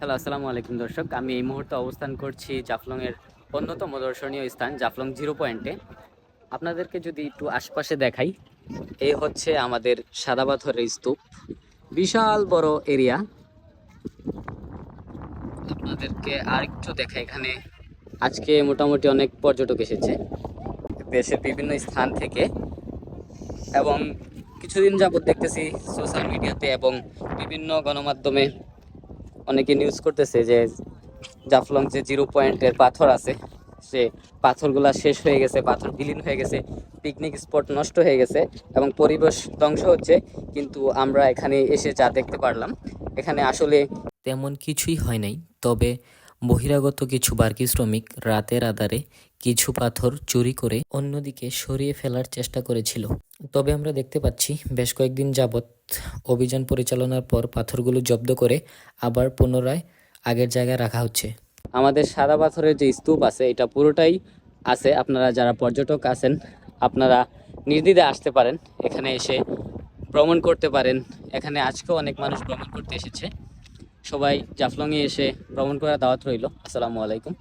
Hello, আসসালামু আলাইকুম দর্শক। আমি এই মুহূর্তে অবস্থান করছি জাফলংয়ের অন্যতম দর্শনীয় স্থান জাফলং জিরো পয়েন্টে। আপনাদেরকে যদি একটু আশপাশে দেখাই, এই হচ্ছে আমাদের সাদা পাথরের স্তূপ। বিশাল বড় এরিয়া। আপনাদেরকে আরেকটু দেখাই, এখানে আজকে মোটামুটি অনেক পর্যটক এসেছে দেশের বিভিন্ন স্থান থেকে, এবং কিছুদিন যাবত দেখতেছি সোশ্যাল মিডিয়াতে এবং বিভিন্ন গণমাধ্যমে অনেকে নিউজ করতেছে যে জাফলং যে জিরো পয়েন্টের পাথর আছে, সে পাথরগুলা শেষ হয়ে গেছে, পাথর বিলীন হয়ে গেছে, পিকনিক স্পট নষ্ট হয়ে গেছে এবং পরিবেশ ধ্বংস হচ্ছে। কিন্তু আমরা এখানে এসে যা দেখতে পারলাম, এখানে আসলে তেমন কিছুই হয় নাই, তবে বহিরাগত কিছু বার্কি শ্রমিক রাতের আধারে কিছু পাথর চুরি করে অন্যদিকে সরিয়ে ফেলার চেষ্টা করেছিল। তবে আমরা দেখতে পাচ্ছি বেশ কয়েকদিন যাবৎ অভিযান পরিচালনার পর পাথরগুলো জব্দ করে আবার পুনরায় আগের জায়গায় রাখা হচ্ছে। আমাদের সাদা পাথরের যে স্তূপ আছে, এটা পুরোটাই আছে। আপনারা যারা পর্যটক আছেন, আপনারা নির্দ্বিধায় আসতে পারেন, এখানে এসে ভ্রমণ করতে পারেন। এখানে আজকেও অনেক মানুষ ভ্রমণ করতে এসেছে। সবাই জাফলংয়ে এসে ভ্রমণ করার দাওয়াত রইল। আসসালামু আলাইকুম।